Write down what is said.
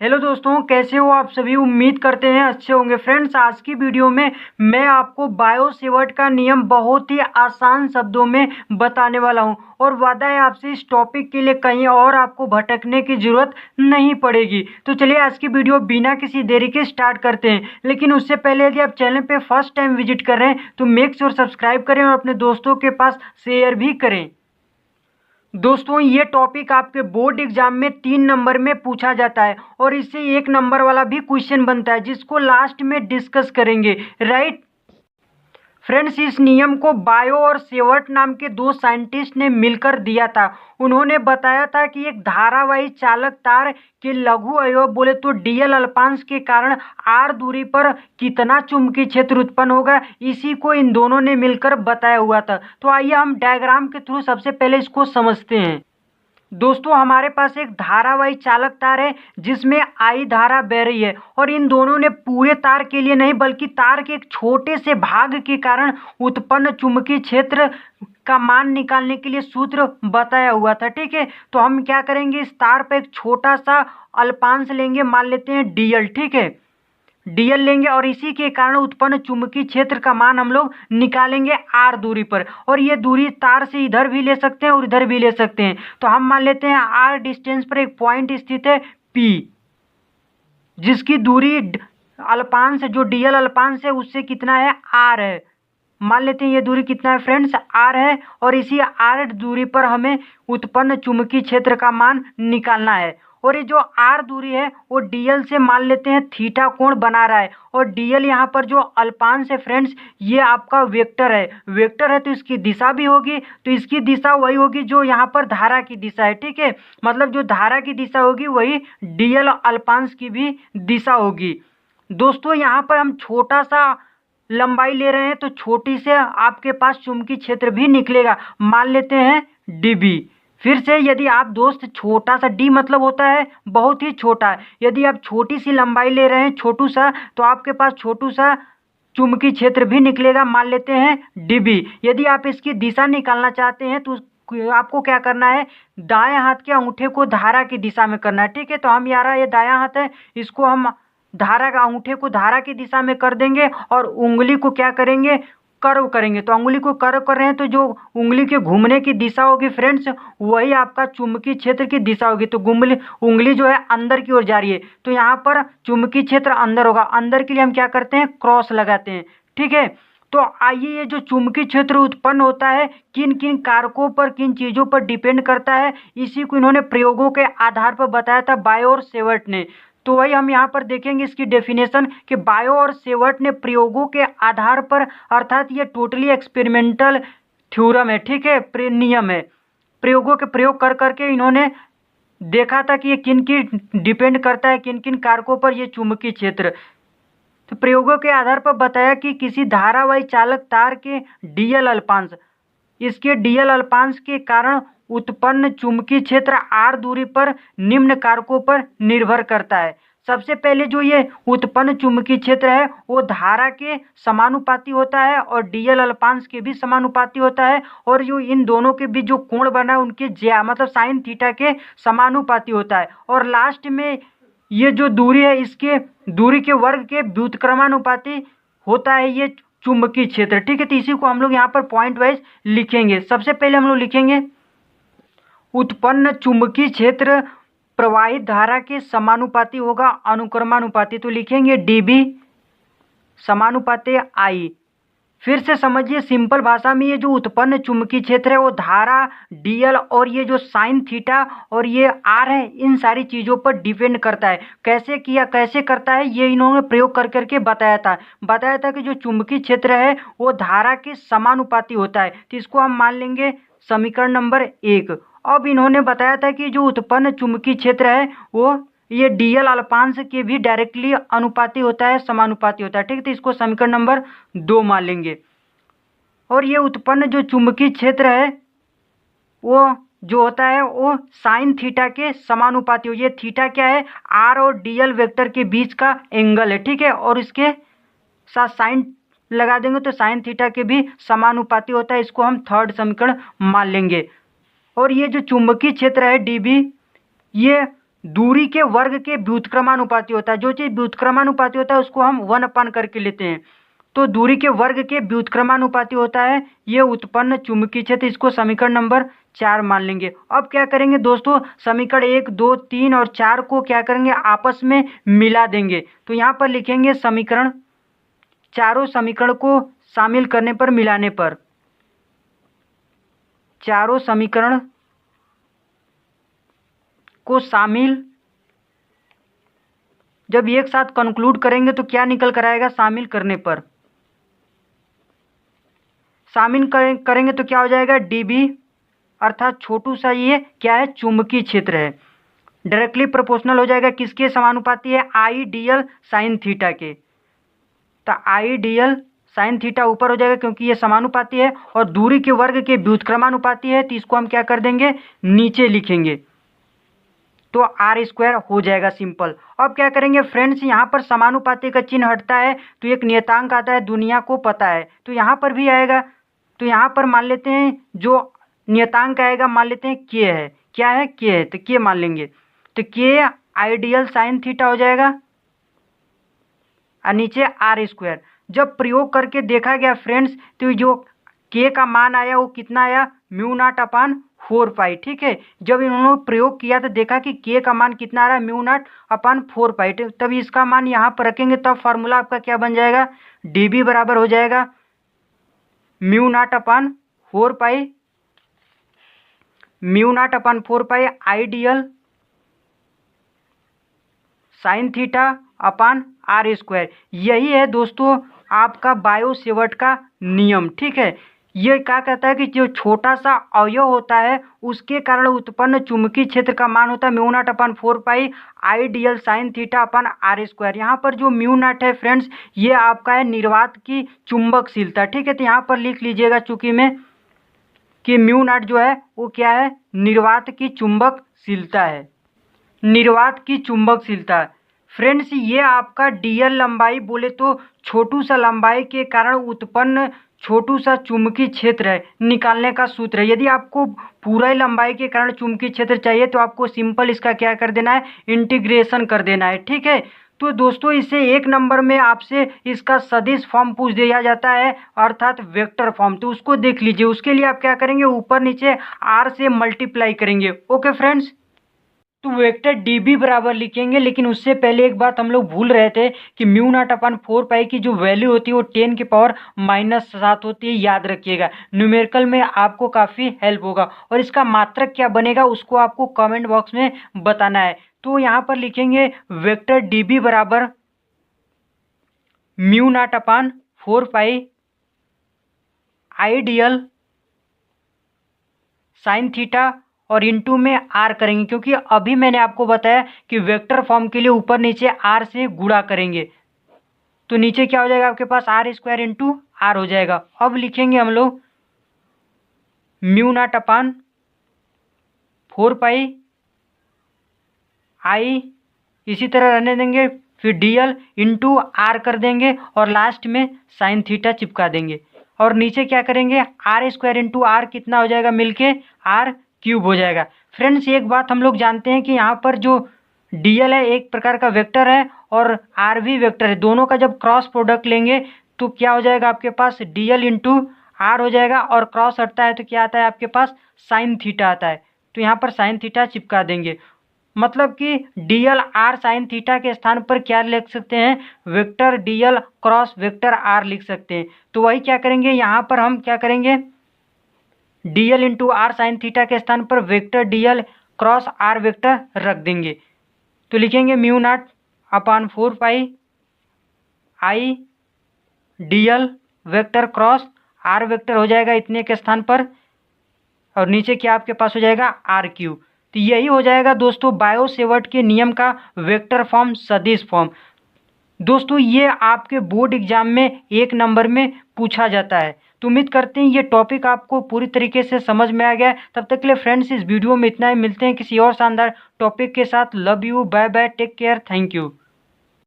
Hello दोस्तों, कैसे हो आप सभी। उम्मीद करते हैं अच्छे होंगे। फ्रेंड्स, आज की वीडियो में मैं आपको बायो सेवर्ट का नियम बहुत ही आसान शब्दों में बताने वाला हूं और वादा है आपसे इस टॉपिक के लिए कहीं और आपको भटकने की जरूरत नहीं पड़ेगी। तो चलिए आज की वीडियो बिना किसी देरी के स्टार्ट करते हैं। लेकिन उससे पहले यदि आप चैनल पे फर्स्ट टाइम विजिट कर रहे हैं तो मेक श्योर सब्सक्राइब करें और अपने दोस्तों के पास शेयर भी करें। दोस्तों, ये टॉपिक आपके बोर्ड एग्जाम में 3 नंबर में पूछा जाता है और इससे 1 नंबर वाला भी क्वेश्चन बनता है जिसको लास्ट में डिस्कस करेंगे, राइट। फ्रेंड्स, इस नियम को बायो और सेवर्ट नाम के 2 साइंटिस्ट ने मिलकर दिया था। उन्होंने बताया था कि एक धारावाही चालक तार के लघु अवयव बोले तो डीएल अल्पांश के कारण आर दूरी पर कितना चुंबकीय क्षेत्र उत्पन्न होगा, इसी को इन दोनों ने मिलकर बताया हुआ था। तो आइए हम डायग्राम के थ्रू सबसे पहले इसको समझते हैं। दोस्तों, हमारे पास एक धारावाही चालक तार है जिसमें आई धारा बह रही है और इन दोनों ने पूरे तार के लिए नहीं बल्कि तार के एक छोटे से भाग के कारण उत्पन्न चुंबकीय क्षेत्र का मान निकालने के लिए सूत्र बताया हुआ था, ठीक है। तो हम क्या करेंगे, इस तार पर एक छोटा सा अल्पांश लेंगे, मान लेते हैं डीएल, ठीक है। डीएल लेंगे और इसी के कारण उत्पन्न चुंबकीय क्षेत्र का मान हम लोग निकालेंगे आर दूरी पर। और ये दूरी तार से इधर भी ले सकते हैं और इधर भी ले सकते हैं। तो हम मान लेते हैं आर डिस्टेंस पर एक पॉइंट स्थित है पी, जिसकी दूरी अल्पांश जो डीएल अल्पांश है उससे कितना है, आर है। मान लेते हैं ये दूरी कितना है फ्रेंड्स, आर है। और इसी आर दूरी पर हमें उत्पन्न चुंबकीय क्षेत्र का मान निकालना है। और ये जो आर दूरी है वो डीएल से मान लेते हैं थीटा कोण बना रहा है। और डीएल यहाँ पर जो अल्पांश है फ्रेंड्स, ये आपका वेक्टर है। वेक्टर है तो इसकी दिशा भी होगी, तो इसकी दिशा वही होगी जो यहाँ पर धारा की दिशा है, ठीक है। मतलब जो धारा की दिशा होगी वही डीएल अल्पांश की भी दिशा होगी। दोस्तों, यहाँ पर हम छोटा सा लंबाई ले रहे हैं तो छोटी से आपके पास चुंबकीय क्षेत्र भी निकलेगा, मान लेते हैं डीबी। फिर से यदि आप दोस्त छोटा सा, डी मतलब होता है बहुत ही छोटा, यदि आप छोटी सी लंबाई ले रहे हैं छोटू सा, तो आपके पास छोटू सा चुंबकीय क्षेत्र भी निकलेगा, मान लेते हैं डीबी। यदि आप इसकी दिशा निकालना चाहते हैं तो आपको क्या करना है, दाएं हाथ के अंगूठे को धारा की दिशा में करना है, ठीक है। तो हम यार ये दायां हाथ है, इसको हम धारा का अंगूठे को धारा की दिशा में कर देंगे और उंगली को क्या करेंगे, कर्व करेंगे। तो उंगली को कर्व कर रहे हैं तो जो उंगली के घूमने की दिशा होगी फ्रेंड्स, वही आपका चुंबकीय क्षेत्र की दिशा होगी। तो उंगली जो है अंदर की ओर जा रही है, तो यहाँ पर चुंबकीय क्षेत्र अंदर होगा। अंदर के लिए हम क्या करते हैं, क्रॉस लगाते हैं, ठीक है। तो आइए, ये जो चुंबकीय क्षेत्र उत्पन्न होता है किन किन कारकों पर, किन चीज़ों पर डिपेंड करता है, इसी को इन्होंने प्रयोगों के आधार पर बताया था बायो और सेवर्ट ने। तो वही हम यहाँ पर देखेंगे इसकी डेफिनेशन कि बायो और सेवर्ट ने प्रयोगों के आधार पर, अर्थात ये टोटली एक्सपेरिमेंटल थ्योरम है, ठीक है, नियम है। प्रयोगों के प्रयोग कर करके इन्होंने देखा था कि ये किन की डिपेंड करता है, किन किन कारकों पर ये चुंबकीय क्षेत्र। तो प्रयोगों के आधार पर बताया कि किसी धारावाही चालक तार के डीएल अल्पांश, इसके डीएल अल्पांश के कारण उत्पन्न चुंबकीय क्षेत्र आर दूरी पर निम्न कारकों पर निर्भर करता है। सबसे पहले जो ये उत्पन्न चुंबकीय क्षेत्र है वो धारा के समानुपाती होता है और डीएल अल्पांश के भी समानुपाती होता है। और जो इन दोनों के बीच जो कोण बना है उनके मतलब साइन थीटा के समानुपाती होता है। और लास्ट में ये जो दूरी है इसके दूरी के वर्ग के व्युत्क्रमानुपाती होता है ये चुंबकीय क्षेत्र, ठीक है। तो इसी को हम लोग यहाँ पर पॉइंट वाइज लिखेंगे। सबसे पहले हम लोग लिखेंगे उत्पन्न चुंबकीय क्षेत्र प्रवाहित धारा के समानुपाती होगा, अनुक्रमानुपाती। तो लिखेंगे डीबी समानुपाती आई। फिर से समझिए सिंपल भाषा में, ये जो उत्पन्न चुंबकीय क्षेत्र है वो धारा डीएल और ये जो साइन थीटा और ये आर है, इन सारी चीज़ों पर डिपेंड करता है। कैसे करता है ये इन्होंने प्रयोग कर करके बताया था कि जो चुंबकीय क्षेत्र है वो धारा के समानुपाती होता है। तो इसको हम मान लेंगे समीकरण नंबर 1। अब इन्होंने बताया था कि जो उत्पन्न चुंबकीय क्षेत्र है वो ये डीएल अल्पांश के भी डायरेक्टली अनुपाती होता है, समानुपाती होता है, ठीक है। तो इसको समीकरण नंबर 2 मान लेंगे। और ये उत्पन्न जो चुंबकीय क्षेत्र है वो जो होता है वो साइन थीटा के समानुपाती हो। ये थीटा क्या है, आर और डीएल वेक्टर के बीच का एंगल है, ठीक है। और इसके साथ साइन लगा देंगे तो साइन थीटा के भी समानुपाती होता है। इसको हम थर्ड समीकरण मान लेंगे। और ये जो चुंबकीय क्षेत्र है डीबी, ये दूरी के वर्ग के व्युत्क्रमानुपाती होता है। जो चीज़ व्युत्क्रमानुपाती होता है उसको हम 1 करके लेते हैं। तो दूरी के वर्ग के व्युत्क्रमानुपाती होता है ये उत्पन्न चुंबकीय क्षेत्र। इसको समीकरण नंबर 4 मान लेंगे। अब क्या करेंगे दोस्तों, समीकरण 1, 2, 3 और 4 को क्या करेंगे, आपस में मिला देंगे। तो यहाँ पर लिखेंगे समीकरण, चारों समीकरण को शामिल करने पर, मिलाने पर, चारों समीकरण को शामिल जब एक साथ कंक्लूड करेंगे तो क्या निकल कर आएगा, शामिल करने पर, शामिल करेंगे तो क्या हो जाएगा, dB, अर्थात छोटू सा ये क्या है, चुंबकीय क्षेत्र है। डायरेक्टली प्रोपोर्शनल हो जाएगा किसके समानुपाती है, आइडियल साइन थीटा के। तो आइडियल साइन थीटा ऊपर हो जाएगा क्योंकि ये समानुपाती है, और दूरी के वर्ग के व्युत्क्रमानुपाती है, तो इसको हम क्या कर देंगे, नीचे लिखेंगे। तो r² हो जाएगा सिंपल। अब क्या करेंगे फ्रेंड्स, यहाँ पर समानुपाती का चिन्ह हटता है तो एक नियतांक आता है, दुनिया को पता है, तो यहाँ पर भी आएगा। तो यहाँ पर मान लेते हैं जो नियतांक आएगा, मान लेते हैं k है। क्या है, k है, तो k मान लेंगे। तो k आइडियल साइन थीटा हो जाएगा और नीचे r²। जब प्रयोग करके देखा गया फ्रेंड्स, तो जो k का मान आया वो कितना आया, μ0/4 ठीक है। जब इन्होंने प्रयोग किया तो देखा कि k का मान कितना आ रहा है, μ0/4। तब इसका मान यहाँ पर रखेंगे, तब फार्मूला आपका क्या बन जाएगा, dB बराबर हो जाएगा μ0/4 ideal sine theta upon r²। यही है दोस्तों आपका बायो सेवर्ट का नियम, ठीक है। ये क्या कहता है कि जो छोटा सा अवयव होता है उसके कारण उत्पन्न चुंबकीय क्षेत्र का मान होता है μ0/4 ideal sine theta upon r²। यहाँ पर जो μ0 है फ्रेंड्स, ये आपका है निर्वात की चुंबकशीलता, ठीक है। तो यहाँ पर लिख लीजिएगा चूंकि में कि μ0 जो है वो क्या है, निर्वात की चुंबकशीलता है, निर्वात की चुंबकशीलता। फ्रेंड्स ये आपका dl लंबाई बोले तो छोटू सा लंबाई के कारण उत्पन्न छोटू सा चुंबकीय क्षेत्र है, निकालने का सूत्र है। यदि आपको पूरा लंबाई के कारण चुंबकीय क्षेत्र चाहिए तो आपको सिंपल इसका क्या कर देना है, इंटीग्रेशन कर देना है, ठीक है। तो दोस्तों इसे 1 नंबर में आपसे इसका सदिश फॉर्म पूछ दिया जाता है, अर्थात वेक्टर फॉर्म। तो उसको देख लीजिए। उसके लिए आप क्या करेंगे, ऊपर नीचे r से मल्टीप्लाई करेंगे। ओके फ्रेंड्स, तो वेक्टर dB बराबर लिखेंगे। लेकिन उससे पहले एक बात हम लोग भूल रहे थे कि μ0/4 की जो वैल्यू होती है वो 10⁻⁻7 होती है, याद रखिएगा। न्यूमेरिकल में आपको काफ़ी हेल्प होगा। और इसका मात्रक क्या बनेगा उसको आपको कमेंट बॉक्स में बताना है। तो यहाँ पर लिखेंगे वेक्टर dB बराबर μ0/4 आइडियल साइन थीटा और इंटू में r करेंगे, क्योंकि अभी मैंने आपको बताया कि वेक्टर फॉर्म के लिए ऊपर नीचे r से गुणा करेंगे। तो नीचे क्या हो जाएगा आपके पास, r² इंटू r हो जाएगा। अब लिखेंगे हम लोग μ0/4 i, इसी तरह रहने देंगे, फिर dl इंटू r कर देंगे और लास्ट में साइन थीटा चिपका देंगे। और नीचे क्या करेंगे, r² इंटू r कितना हो जाएगा, मिलके r³ हो जाएगा। फ्रेंड्स एक बात हम लोग जानते हैं कि यहाँ पर जो dl है एक प्रकार का वेक्टर है और r भी वेक्टर है। दोनों का जब क्रॉस प्रोडक्ट लेंगे तो क्या हो जाएगा आपके पास, dl इंटू r हो जाएगा, और क्रॉस हटता है तो क्या आता है आपके पास, साइन थीटा आता है। तो यहाँ पर साइन थीटा चिपका देंगे। मतलब कि dl r साइन थीटा के स्थान पर क्या लिख सकते हैं, vector dl cross vector r लिख सकते हैं। तो वही क्या करेंगे, यहाँ पर हम क्या करेंगे, dl into r sine theta के स्थान पर vector dl cross r vector रख देंगे। तो लिखेंगे μ0/4 i dl vector cross r vector हो जाएगा इतने के स्थान पर, और नीचे क्या आपके पास हो जाएगा, r³। तो यही हो जाएगा दोस्तों बायो सेवर्ट के नियम का वेक्टर फॉर्म, सदिश फॉर्म। दोस्तों ये आपके बोर्ड एग्जाम में 1 नंबर में पूछा जाता है। तो उम्मीद करते हैं ये टॉपिक आपको पूरी तरीके से समझ में आ गया। तब तक के लिए फ्रेंड्स इस वीडियो में इतना ही। मिलते हैं किसी और शानदार टॉपिक के साथ। Love you, bye bye, take care, thank you.